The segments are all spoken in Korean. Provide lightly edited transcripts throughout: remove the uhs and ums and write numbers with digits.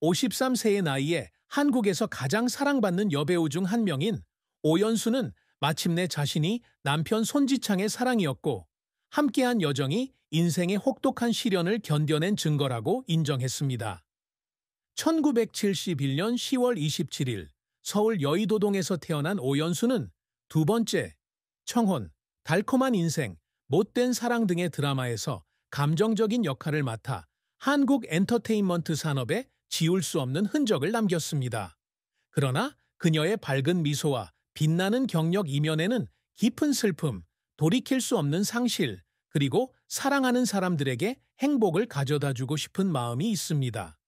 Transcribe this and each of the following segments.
53세의 나이에 한국에서 가장 사랑받는 여배우 중 한 명인 오연수는 마침내 자신이 남편 손지창의 사랑이었고 함께한 여정이 인생의 혹독한 시련을 견뎌낸 증거라고 인정했습니다. 1971년 10월 27일 서울 여의도동에서 태어난 오연수는 두 번째, 청혼, 달콤한 인생, 못된 사랑 등의 드라마에서 감정적인 역할을 맡아 한국 엔터테인먼트 산업에 지울 수 없는 흔적을 남겼습니다. 그러나 그녀의 밝은 미소와 빛나는 경력 이면에는 깊은 슬픔, 돌이킬 수 없는 상실, 그리고 사랑하는 사람들에게 행복을 가져다주고 싶은 마음이 있습니다.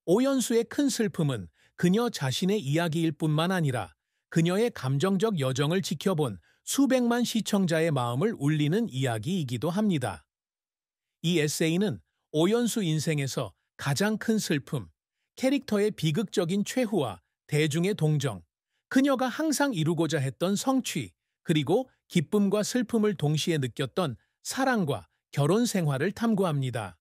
오연수의 큰 슬픔은 그녀 자신의 이야기일 뿐만 아니라 그녀의 감정적 여정을 지켜본 수백만 시청자의 마음을 울리는 이야기이기도 합니다. 이 에세이는 오연수 인생에서 가장 큰 슬픔, 캐릭터의 비극적인 최후와 대중의 동정, 그녀가 항상 이루고자 했던 성취, 그리고 기쁨과 슬픔을 동시에 느꼈던 사랑과 결혼 생활을 탐구합니다.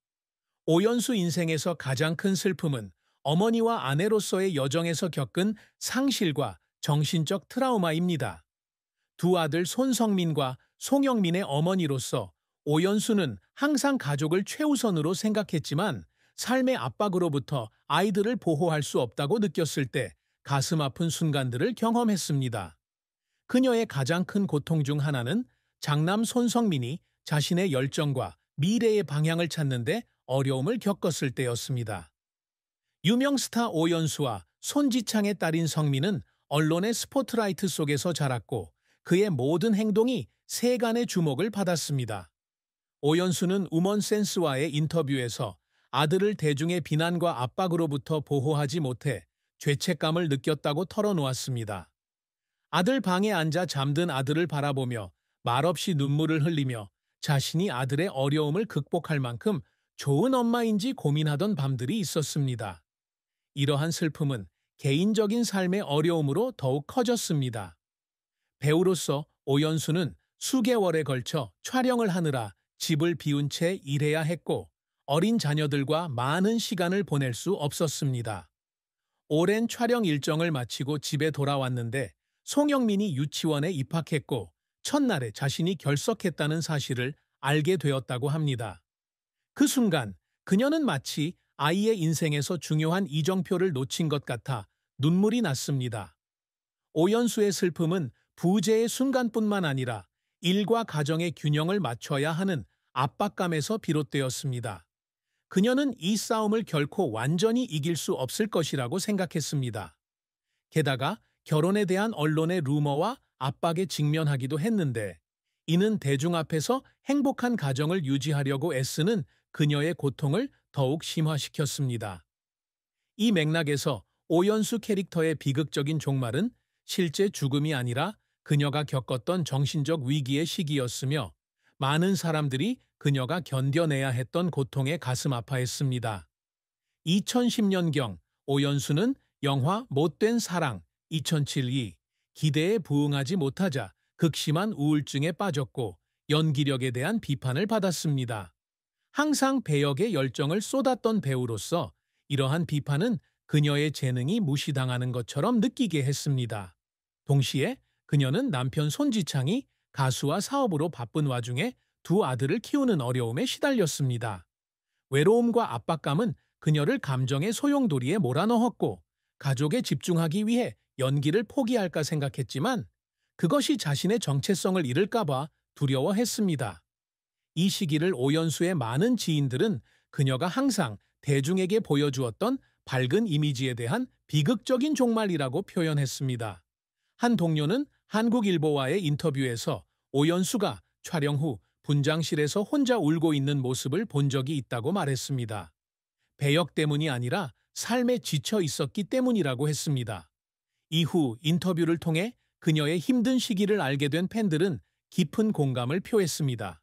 오연수 인생에서 가장 큰 슬픔은 어머니와 아내로서의 여정에서 겪은 상실과 정신적 트라우마입니다. 두 아들 손성민과 송영민의 어머니로서 오연수는 항상 가족을 최우선으로 생각했지만 삶의 압박으로부터 아이들을 보호할 수 없다고 느꼈을 때 가슴 아픈 순간들을 경험했습니다. 그녀의 가장 큰 고통 중 하나는 장남 손성민이 자신의 열정과 미래의 방향을 찾는데 어려움을 겪었을 때였습니다. 유명 스타 오연수와 손지창의 딸인 성민은 언론의 스포트라이트 속에서 자랐고 그의 모든 행동이 세간의 주목을 받았습니다. 오연수는 우먼센스와의 인터뷰에서 아들을 대중의 비난과 압박으로부터 보호하지 못해 죄책감을 느꼈다고 털어놓았습니다. 아들 방에 앉아 잠든 아들을 바라보며 말없이 눈물을 흘리며 자신이 아들의 어려움을 극복할 만큼 좋은 엄마인지 고민하던 밤들이 있었습니다. 이러한 슬픔은 개인적인 삶의 어려움으로 더욱 커졌습니다. 배우로서 오연수는 수개월에 걸쳐 촬영을 하느라 집을 비운 채 일해야 했고 어린 자녀들과 많은 시간을 보낼 수 없었습니다. 오랜 촬영 일정을 마치고 집에 돌아왔는데 송영민이 유치원에 입학했고 첫날에 자신이 결석했다는 사실을 알게 되었다고 합니다. 그 순간 그녀는 마치 아이의 인생에서 중요한 이정표를 놓친 것 같아 눈물이 났습니다. 오연수의 슬픔은 부재의 순간뿐만 아니라 일과 가정의 균형을 맞춰야 하는 압박감에서 비롯되었습니다. 그녀는 이 싸움을 결코 완전히 이길 수 없을 것이라고 생각했습니다. 게다가 결혼에 대한 언론의 루머와 압박에 직면하기도 했는데 이는 대중 앞에서 행복한 가정을 유지하려고 애쓰는 그녀의 고통을 더욱 심화시켰습니다. 이 맥락에서 오연수 캐릭터의 비극적인 종말은 실제 죽음이 아니라 그녀가 겪었던 정신적 위기의 시기였으며 많은 사람들이 그녀가 견뎌내야 했던 고통에 가슴 아파했습니다. 2010년경 오연수는 영화 못된 사랑 2007이 기대에 부응하지 못하자 극심한 우울증에 빠졌고 연기력에 대한 비판을 받았습니다. 항상 배역에 열정을 쏟았던 배우로서 이러한 비판은 그녀의 재능이 무시당하는 것처럼 느끼게 했습니다. 동시에 그녀는 남편 손지창이 가수와 사업으로 바쁜 와중에 두 아들을 키우는 어려움에 시달렸습니다. 외로움과 압박감은 그녀를 감정의 소용돌이에 몰아넣었고 가족에 집중하기 위해 연기를 포기할까 생각했지만 그것이 자신의 정체성을 잃을까봐 두려워했습니다. 이 시기를 오연수의 많은 지인들은 그녀가 항상 대중에게 보여주었던 밝은 이미지에 대한 비극적인 종말이라고 표현했습니다. 한 동료는 한국일보와의 인터뷰에서 오연수가 촬영 후 분장실에서 혼자 울고 있는 모습을 본 적이 있다고 말했습니다. 배역 때문이 아니라 삶에 지쳐 있었기 때문이라고 했습니다. 이후 인터뷰를 통해 그녀의 힘든 시기를 알게 된 팬들은 깊은 공감을 표했습니다.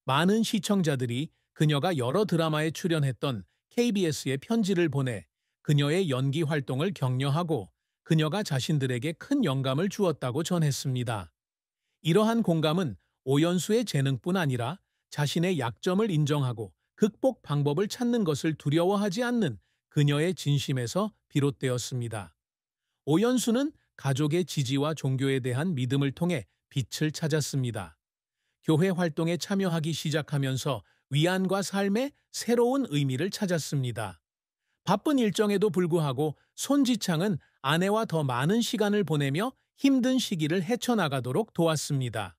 많은 시청자들이 그녀가 여러 드라마에 출연했던 KBS의 편지를 보내 그녀의 연기 활동을 격려하고 그녀가 자신들에게 큰 영감을 주었다고 전했습니다. 이러한 공감은 오연수의 재능뿐 아니라 자신의 약점을 인정하고 극복 방법을 찾는 것을 두려워하지 않는 그녀의 진심에서 비롯되었습니다. 오연수는 가족의 지지와 종교에 대한 믿음을 통해 빛을 찾았습니다. 교회 활동에 참여하기 시작하면서 위안과 삶의 새로운 의미를 찾았습니다. 바쁜 일정에도 불구하고 손지창은 아내와 더 많은 시간을 보내며 힘든 시기를 헤쳐나가도록 도왔습니다.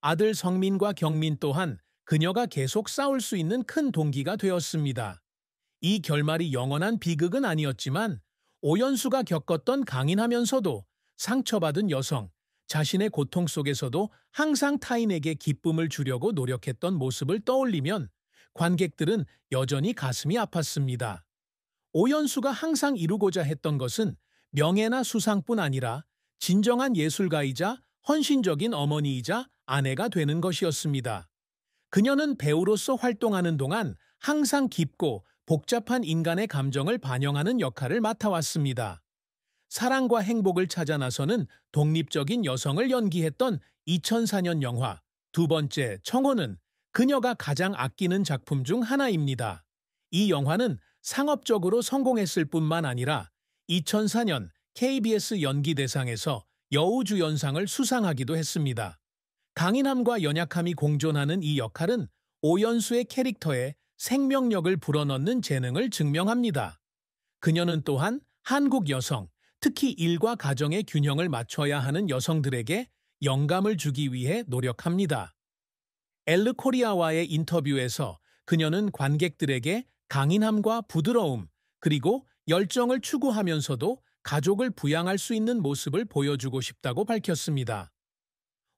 아들 성민과 경민 또한 그녀가 계속 싸울 수 있는 큰 동기가 되었습니다. 이 결말이 영원한 비극은 아니었지만 오연수가 겪었던 강인하면서도 상처받은 여성, 자신의 고통 속에서도 항상 타인에게 기쁨을 주려고 노력했던 모습을 떠올리면 관객들은 여전히 가슴이 아팠습니다. 오연수가 항상 이루고자 했던 것은 명예나 수상뿐 아니라 진정한 예술가이자 헌신적인 어머니이자 아내가 되는 것이었습니다. 그녀는 배우로서 활동하는 동안 항상 깊고 복잡한 인간의 감정을 반영하는 역할을 맡아왔습니다. 사랑과 행복을 찾아 나서는 독립적인 여성을 연기했던 2004년 영화 두 번째 청혼은 그녀가 가장 아끼는 작품 중 하나입니다. 이 영화는 상업적으로 성공했을 뿐만 아니라 2004년 KBS 연기대상에서 여우주연상을 수상하기도 했습니다. 강인함과 연약함이 공존하는 이 역할은 오연수의 캐릭터에 생명력을 불어넣는 재능을 증명합니다. 그녀는 또한 한국 여성, 특히 일과 가정의 균형을 맞춰야 하는 여성들에게 영감을 주기 위해 노력합니다. 엘르 코리아와의 인터뷰에서 그녀는 관객들에게 강인함과 부드러움, 그리고 열정을 추구하면서도 가족을 부양할 수 있는 모습을 보여주고 싶다고 밝혔습니다.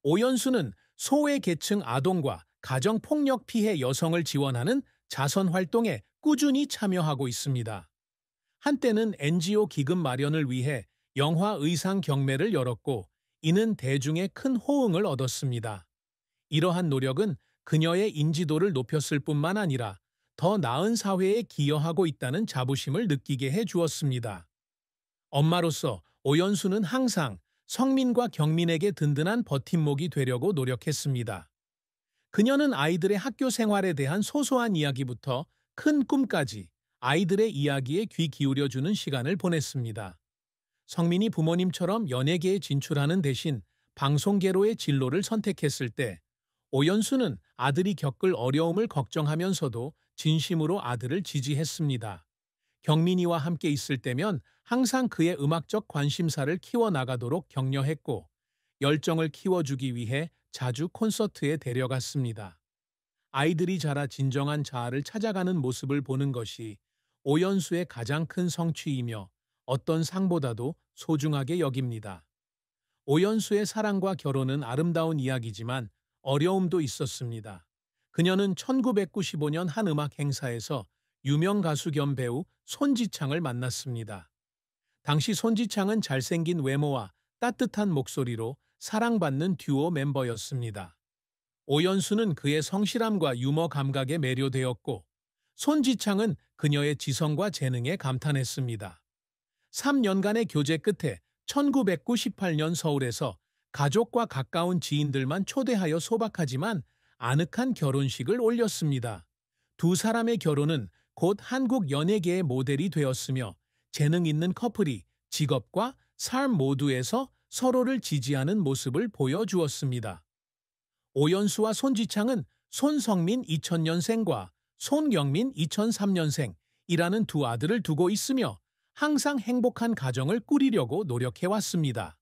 오연수는 소외계층 아동과 가정폭력 피해 여성을 지원하는 자선 활동에 꾸준히 참여하고 있습니다. 한때는 NGO 기금 마련을 위해 영화 의상 경매를 열었고 이는 대중의 큰 호응을 얻었습니다. 이러한 노력은 그녀의 인지도를 높였을 뿐만 아니라 더 나은 사회에 기여하고 있다는 자부심을 느끼게 해 주었습니다. 엄마로서 오연수는 항상 성민과 경민에게 든든한 버팀목이 되려고 노력했습니다. 그녀는 아이들의 학교 생활에 대한 소소한 이야기부터 큰 꿈까지 아이들의 이야기에 귀 기울여주는 시간을 보냈습니다. 성민이 부모님처럼 연예계에 진출하는 대신 방송계로의 진로를 선택했을 때 오연수는 아들이 겪을 어려움을 걱정하면서도 진심으로 아들을 지지했습니다. 경민이와 함께 있을 때면 항상 그의 음악적 관심사를 키워나가도록 격려했고 열정을 키워주기 위해 자주 콘서트에 데려갔습니다. 아이들이 자라 진정한 자아를 찾아가는 모습을 보는 것이 오연수의 가장 큰 성취이며 어떤 상보다도 소중하게 여깁니다. 오연수의 사랑과 결혼은 아름다운 이야기지만 어려움도 있었습니다. 그녀는 1995년 한 음악 행사에서 유명 가수 겸 배우 손지창을 만났습니다. 당시 손지창은 잘생긴 외모와 따뜻한 목소리로 사랑받는 듀오 멤버였습니다. 오연수는 그의 성실함과 유머 감각에 매료되었고 손지창은 그녀의 지성과 재능에 감탄했습니다. 3년간의 교제 끝에 1998년 서울에서 가족과 가까운 지인들만 초대하여 소박하지만 아늑한 결혼식을 올렸습니다. 두 사람의 결혼은 곧 한국 연예계의 모델이 되었으며 재능 있는 커플이 직업과 삶 모두에서 서로를 지지하는 모습을 보여주었습니다. 오연수와 손지창은 손성민 2000년생과 손경민 2003년생이라는 두 아들을 두고 있으며 항상 행복한 가정을 꾸리려고 노력해왔습니다.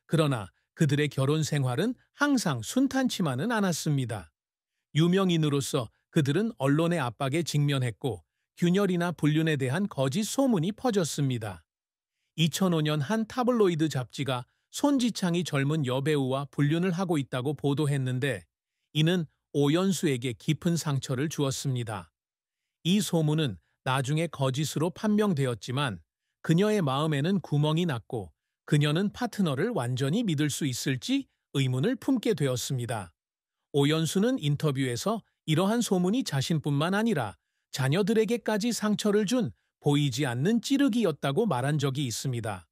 그러나 그들의 결혼 생활은 항상 순탄치만은 않았습니다. 유명인으로서 그들은 언론의 압박에 직면했고 균열이나 불륜에 대한 거짓 소문이 퍼졌습니다. 2005년 한 타블로이드 잡지가 손지창이 젊은 여배우와 불륜을 하고 있다고 보도했는데 이는 오연수에게 깊은 상처를 주었습니다. 이 소문은 나중에 거짓으로 판명되었지만 그녀의 마음에는 구멍이 났고 그녀는 파트너를 완전히 믿을 수 있을지 의문을 품게 되었습니다. 오연수는 인터뷰에서 이러한 소문이 자신뿐만 아니라 자녀들에게까지 상처를 준 보이지 않는 찌르기였다고 말한 적이 있습니다.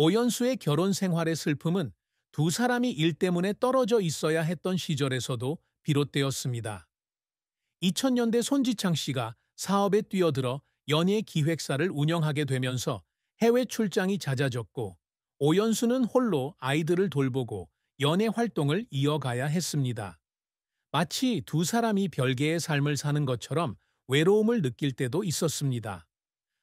오연수의 결혼 생활의 슬픔은 두 사람이 일 때문에 떨어져 있어야 했던 시절에서도 비롯되었습니다. 2000년대 손지창 씨가 사업에 뛰어들어 연예 기획사를 운영하게 되면서 해외 출장이 잦아졌고 오연수는 홀로 아이들을 돌보고 연예 활동을 이어가야 했습니다. 마치 두 사람이 별개의 삶을 사는 것처럼 외로움을 느낄 때도 있었습니다.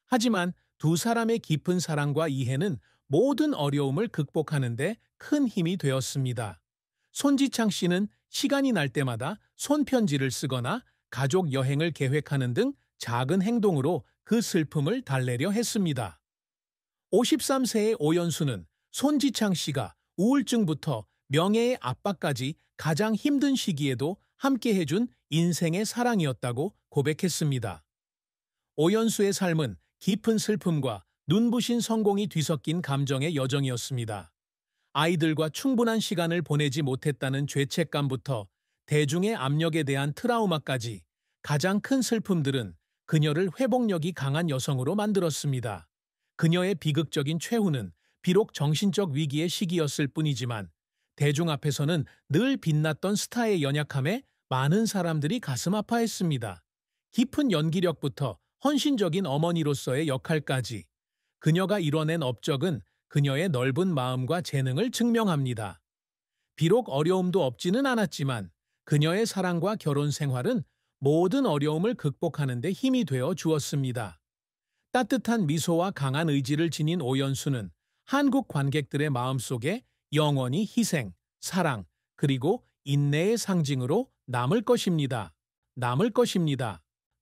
하지만 두 사람의 깊은 사랑과 이해는 모든 어려움을 극복하는 데 큰 힘이 되었습니다. 손지창 씨는 시간이 날 때마다 손편지를 쓰거나 가족 여행을 계획하는 등 작은 행동으로 그 슬픔을 달래려 했습니다. 53세의 오연수는 손지창 씨가 우울증부터 명예의 압박까지 가장 힘든 시기에도 함께 해준 인생의 사랑이었다고 고백했습니다. 오연수의 삶은 깊은 슬픔과 눈부신 성공이 뒤섞인 감정의 여정이었습니다. 아이들과 충분한 시간을 보내지 못했다는 죄책감부터 대중의 압력에 대한 트라우마까지 가장 큰 슬픔들은 그녀를 회복력이 강한 여성으로 만들었습니다. 그녀의 비극적인 최후는 비록 정신적 위기의 시기였을 뿐이지만 대중 앞에서는 늘 빛났던 스타의 연약함에 많은 사람들이 가슴 아파했습니다. 깊은 연기력부터 헌신적인 어머니로서의 역할까지 그녀가 이뤄낸 업적은 그녀의 넓은 마음과 재능을 증명합니다. 비록 어려움도 없지는 않았지만 그녀의 사랑과 결혼 생활은 모든 어려움을 극복하는 데 힘이 되어 주었습니다. 따뜻한 미소와 강한 의지를 지닌 오연수는 한국 관객들의 마음속에 영원히 희생, 사랑, 그리고 인내의 상징으로 남을 것입니다.